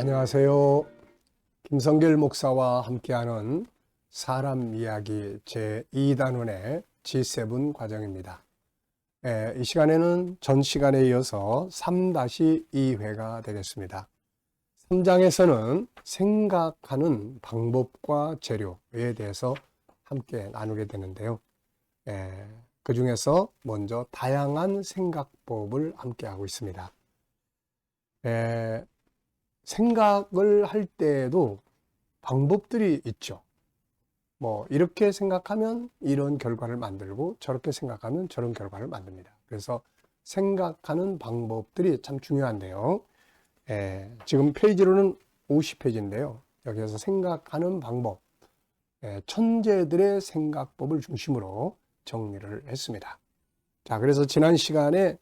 안녕하세요. 김성길 목사와 함께하는 사람 이야기 제2단원의 G7 과정입니다. 이 시간에는 전 시간에 이어서 3-2회가 되겠습니다. 3장에서는 생각하는 방법과 재료에 대해서 함께 나누게 되는데요. 그 중에서 먼저 다양한 생각법을 함께 하고 있습니다. 생각을 할 때에도 방법들이 있죠. 이렇게 생각하면 이런 결과를 만들고 저렇게 생각하면 저런 결과를 만듭니다. 그래서 생각하는 방법들이 참 중요한데요. 지금 페이지로는 50페이지인데요. 여기에서 생각하는 방법, 천재들의 생각법을 중심으로 정리를 했습니다. 자, 그래서 지난 시간에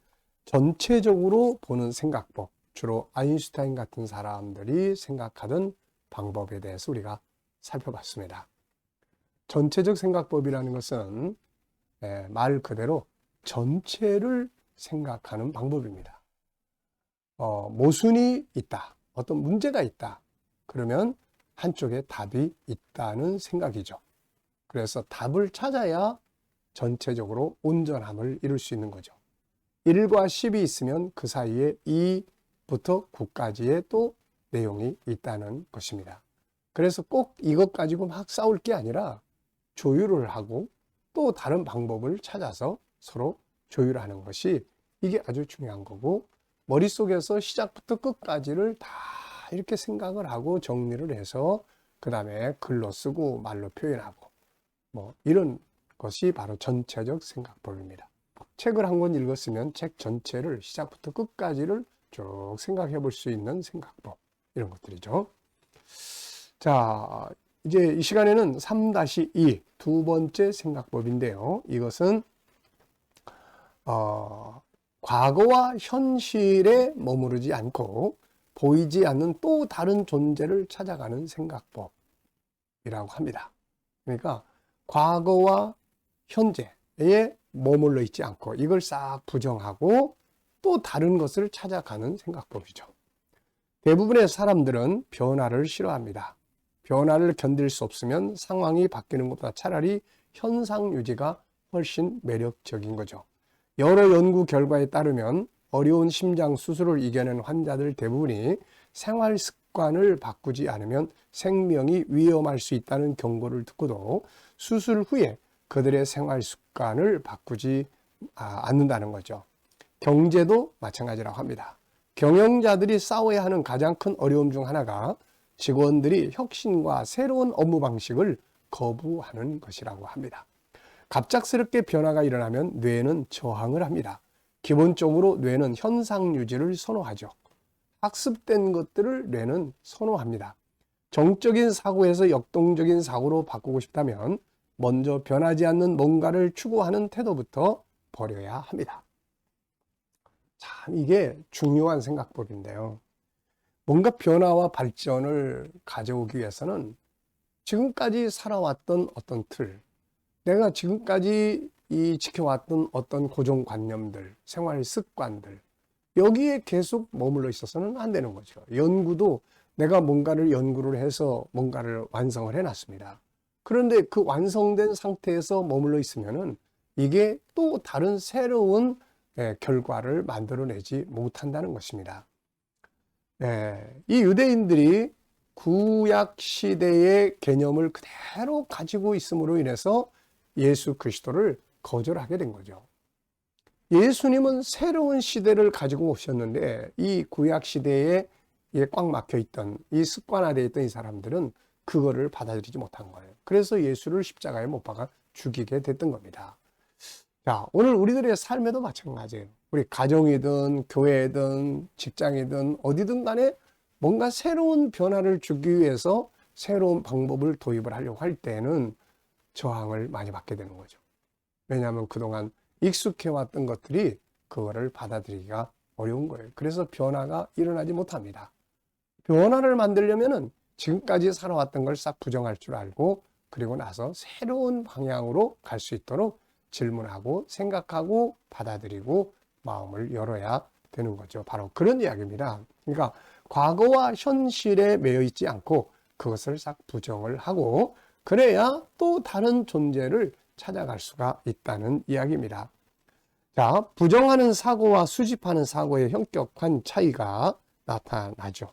전체적으로 보는 생각법, 주로 아인슈타인 같은 사람들이 생각하던 방법에 대해서 우리가 살펴봤습니다. 전체적 생각법이라는 것은 말 그대로 전체를 생각하는 방법입니다. 모순이 있다, 어떤 문제가 있다, 그러면 한쪽에 답이 있다는 생각이죠. 그래서 답을 찾아야 전체적으로 온전함을 이룰 수 있는 거죠. 1과 10이 있으면 그 사이에 2부터 9까지의 또 내용이 있다는 것입니다. 그래서 꼭 이것 가지고 막 싸울 게 아니라 조율을 하고 또 다른 방법을 찾아서 서로 조율하는 것이 이게 아주 중요한 거고, 머릿속에서 시작부터 끝까지를 다 이렇게 생각을 하고 정리를 해서 그 다음에 글로 쓰고 말로 표현하고 이런 것이 바로 전체적 생각법입니다. 책을 한 권 읽었으면 책 전체를 시작부터 끝까지를 쭉 생각해 볼 수 있는 생각법, 이런 것들이죠. 자, 이제 이 시간에는 3-2 두 번째 생각법인데요. 이것은 과거와 현실에 머무르지 않고 보이지 않는 또 다른 존재를 찾아가는 생각법이라고 합니다. 그러니까 과거와 현재에 머물러 있지 않고 이걸 싹 부정하고 또 다른 것을 찾아가는 생각법이죠. 대부분의 사람들은 변화를 싫어합니다. 변화를 견딜 수 없으면 상황이 바뀌는 것보다 차라리 현상 유지가 훨씬 매력적인 거죠. 여러 연구 결과에 따르면 어려운 심장 수술을 이겨낸 환자들 대부분이 생활 습관을 바꾸지 않으면 생명이 위험할 수 있다는 경고를 듣고도 수술 후에 그들의 생활 습관을 바꾸지 않는다는 거죠. 경제도 마찬가지라고 합니다. 경영자들이 싸워야 하는 가장 큰 어려움 중 하나가 직원들이 혁신과 새로운 업무 방식을 거부하는 것이라고 합니다. 갑작스럽게 변화가 일어나면 뇌는 저항을 합니다. 기본적으로 뇌는 현상 유지를 선호하죠. 학습된 것들을 뇌는 선호합니다. 정적인 사고에서 역동적인 사고로 바꾸고 싶다면 먼저 변하지 않는 뭔가를 추구하는 태도부터 버려야 합니다. 참 이게 중요한 생각법인데요. 뭔가 변화와 발전을 가져오기 위해서는 지금까지 살아왔던 어떤 틀, 내가 지금까지 지켜왔던 어떤 고정관념들, 생활 습관들, 여기에 계속 머물러 있어서는 안 되는 거죠. 연구도 내가 뭔가를 연구를 해서 뭔가를 완성을 해놨습니다. 그런데 그 완성된 상태에서 머물러 있으면은 이게 또 다른 새로운 결과를 만들어내지 못한다는 것입니다. 이 유대인들이 구약 시대의 개념을 그대로 가지고 있음으로 인해서 예수 그리스도를 거절하게 된 거죠. 예수님은 새로운 시대를 가지고 오셨는데 이 구약 시대에 꽉 막혀 있던, 이 습관화되어 있던 이 사람들은 그거를 받아들이지 못한 거예요. 그래서 예수를 십자가에 못 박아 죽이게 됐던 겁니다. 자, 오늘 우리들의 삶에도 마찬가지예요. 우리 가정이든 교회든 직장이든 어디든 간에 뭔가 새로운 변화를 주기 위해서 새로운 방법을 도입을 하려고 할 때는 저항을 많이 받게 되는 거죠. 왜냐하면 그동안 익숙해왔던 것들이 그거를 받아들이기가 어려운 거예요. 그래서 변화가 일어나지 못합니다. 변화를 만들려면은 지금까지 살아왔던 걸 싹 부정할 줄 알고, 그리고 나서 새로운 방향으로 갈 수 있도록 질문하고 생각하고 받아들이고 마음을 열어야 되는 거죠. 바로 그런 이야기입니다. 그러니까 과거와 현실에 매여 있지 않고 그것을 싹 부정을 하고 그래야 또 다른 존재를 찾아갈 수가 있다는 이야기입니다. 자, 부정하는 사고와 수집하는 사고의 현격한 차이가 나타나죠.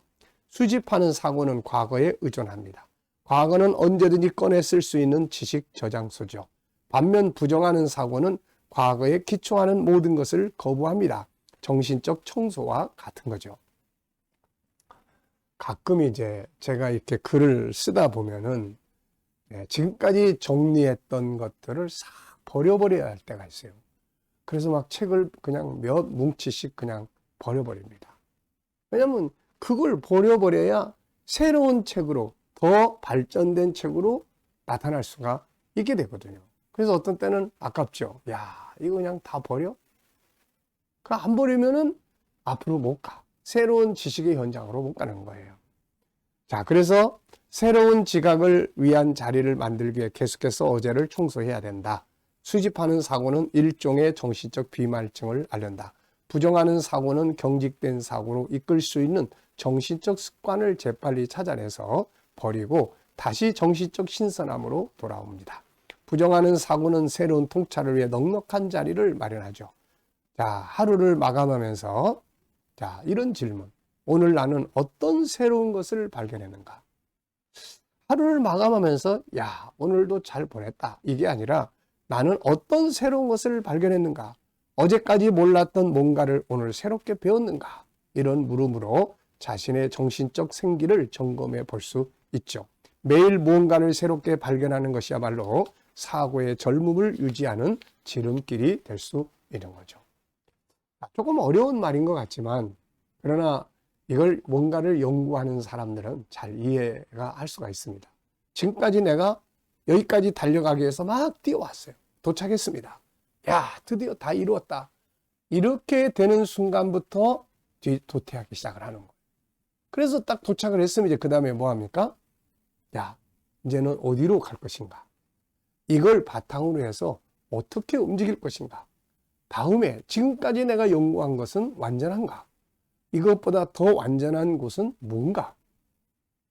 수집하는 사고는 과거에 의존합니다. 과거는 언제든지 꺼내 쓸 수 있는 지식 저장소죠. 반면 부정하는 사고는 과거에 기초하는 모든 것을 거부합니다. 정신적 청소와 같은 거죠. 가끔 이제 제가 이렇게 글을 쓰다 보면은 지금까지 정리했던 것들을 싹 버려버려야 할 때가 있어요. 그래서 막 책을 그냥 몇 뭉치씩 그냥 버려버립니다. 왜냐하면 그걸 버려버려야 새로운 책으로 더 발전된 책으로 나타날 수가 있게 되거든요. 그래서 어떤 때는 아깝죠. 야, 이거 그냥 다 버려? 그럼 안 버리면은 앞으로 못 가. 새로운 지식의 현장으로 못 가는 거예요. 자, 그래서 새로운 지각을 위한 자리를 만들기 위해 계속해서 어제를 청소해야 된다. 수집하는 사고는 일종의 정신적 비말증을 앓는다. 부정하는 사고는 경직된 사고로 이끌 수 있는 정신적 습관을 재빨리 찾아내서 버리고 다시 정신적 신선함으로 돌아옵니다. 부정하는 사고는 새로운 통찰을 위해 넉넉한 자리를 마련하죠. 자, 하루를 마감하면서 자, 이런 질문. 오늘 나는 어떤 새로운 것을 발견했는가? 하루를 마감하면서 야, 오늘도 잘 보냈다. 이게 아니라 나는 어떤 새로운 것을 발견했는가? 어제까지 몰랐던 뭔가를 오늘 새롭게 배웠는가? 이런 물음으로 자신의 정신적 생기를 점검해 볼 수 있죠. 매일 무언가를 새롭게 발견하는 것이야말로 사고의 젊음을 유지하는 지름길이 될 수 있는 거죠. 조금 어려운 말인 것 같지만 그러나 이걸 뭔가를 연구하는 사람들은 잘 이해가 할 수가 있습니다. 지금까지 내가 여기까지 달려가기 위해서 막 뛰어왔어요. 도착했습니다. 야, 드디어 다 이루었다. 이렇게 되는 순간부터 도태하기 시작을 하는 거예요. 그래서 딱 도착을 했으면 이제 그 다음에 뭐 합니까? 야, 이제는 어디로 갈 것인가? 이걸 바탕으로 해서 어떻게 움직일 것인가? 다음에 지금까지 내가 연구한 것은 완전한가? 이것보다 더 완전한 곳은 뭔가?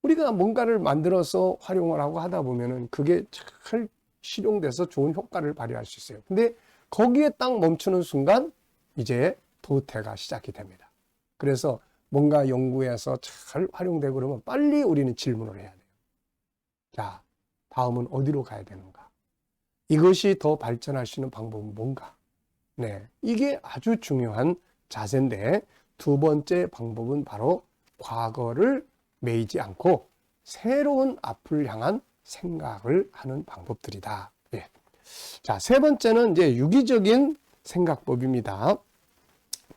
우리가 뭔가를 만들어서 활용을 하고 하다 보면은 그게 잘 실용돼서 좋은 효과를 발휘할 수 있어요. 근데 거기에 딱 멈추는 순간 이제 도태가 시작이 됩니다. 그래서 뭔가 연구해서 잘 활용되고 그러면 빨리 우리는 질문을 해야 돼요. 자, 다음은 어디로 가야 되는가? 이것이 더 발전할 수 있는 방법은 뭔가? 네, 이게 아주 중요한 자세인데 두 번째 방법은 바로 과거를 매이지 않고 새로운 앞을 향한 생각을 하는 방법들이다. 예. 자, 세 번째는 이제 유기적인 생각법입니다.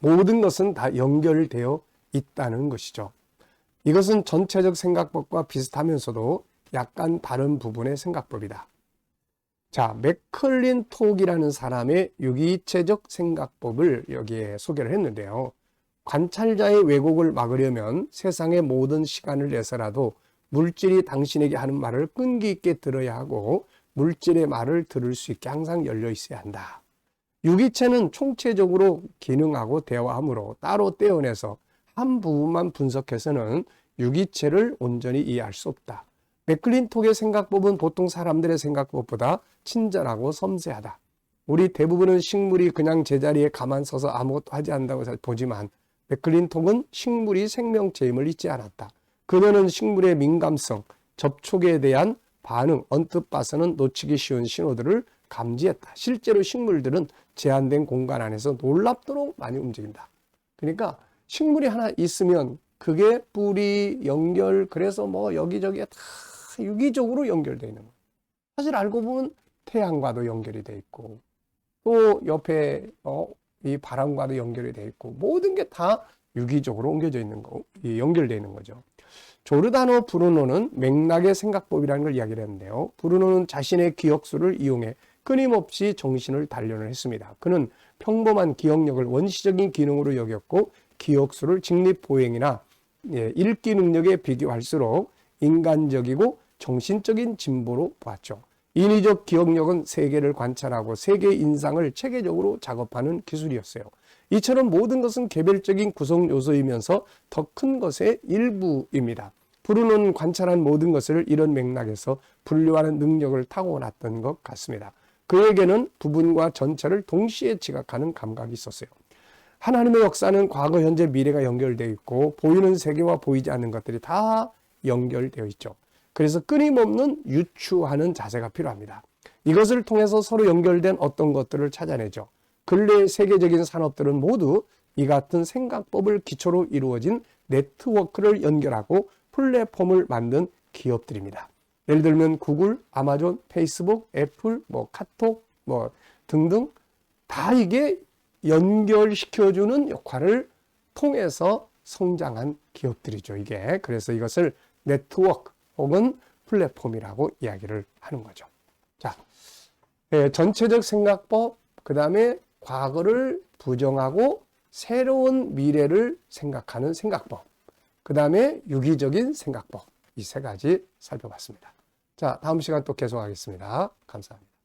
모든 것은 다 연결되어 있다는 것이죠. 이것은 전체적 생각법과 비슷하면서도 약간 다른 부분의 생각법이다. 자, 맥클린톡이라는 사람의 유기체적 생각법을 여기에 소개를 했는데요. 관찰자의 왜곡을 막으려면 세상의 모든 시간을 내서라도 물질이 당신에게 하는 말을 끈기 있게 들어야 하고 물질의 말을 들을 수 있게 항상 열려 있어야 한다. 유기체는 총체적으로 기능하고 대화하므로 따로 떼어내서 한 부분만 분석해서는 유기체를 온전히 이해할 수 없다. 맥클린톡의 생각법은 보통 사람들의 생각법보다 친절하고 섬세하다. 우리 대부분은 식물이 그냥 제자리에 가만 서서 아무것도 하지 않는다고 보지만 맥클린톡은 식물이 생명체임을 잊지 않았다. 그녀는 식물의 민감성, 접촉에 대한 반응, 언뜻 봐서는 놓치기 쉬운 신호들을 감지했다. 실제로 식물들은 제한된 공간 안에서 놀랍도록 많이 움직인다. 그러니까 식물이 하나 있으면 그게 뿌리, 연결, 그래서 뭐 여기저기에 다 유기적으로 연결되어 있는 거예요. 사실 알고 보면 태양과도 연결이 되어 있고 또 옆에 이 바람과도 연결이 되어 있고 모든 게 다 유기적으로 옮겨져 있는 거, 연결되어 있는 거죠. 조르다노 브루노는 맥락의 생각법이라는 걸 이야기를 했는데요. 브루노는 자신의 기억수를 이용해 끊임없이 정신을 단련을 했습니다. 그는 평범한 기억력을 원시적인 기능으로 여겼고 기억수를 직립보행이나 읽기 능력에 비교할수록 인간적이고 정신적인 진보로 보았죠. 인위적 기억력은 세계를 관찰하고 세계 인상을 체계적으로 작업하는 기술이었어요. 이처럼 모든 것은 개별적인 구성 요소이면서 더 큰 것의 일부입니다. 브루노는 관찰한 모든 것을 이런 맥락에서 분류하는 능력을 타고났던 것 같습니다. 그에게는 부분과 전체를 동시에 지각하는 감각이 있었어요. 하나님의 역사는 과거, 현재, 미래가 연결되어 있고 보이는 세계와 보이지 않는 것들이 다 연결되어 있죠. 그래서 끊임없는 유추하는 자세가 필요합니다. 이것을 통해서 서로 연결된 어떤 것들을 찾아내죠. 근래 세계적인 산업들은 모두 이 같은 생각법을 기초로 이루어진 네트워크를 연결하고 플랫폼을 만든 기업들입니다. 예를 들면 구글, 아마존, 페이스북, 애플, 카톡, 등등 다 이게 연결시켜주는 역할을 통해서 성장한 기업들이죠. 이게 그래서 이것을 네트워크 혹은 플랫폼이라고 이야기를 하는 거죠. 자, 전체적 생각법, 그 다음에 과거를 부정하고 새로운 미래를 생각하는 생각법, 그 다음에 유기적인 생각법, 이 세 가지 살펴봤습니다. 자, 다음 시간 또 계속하겠습니다. 감사합니다.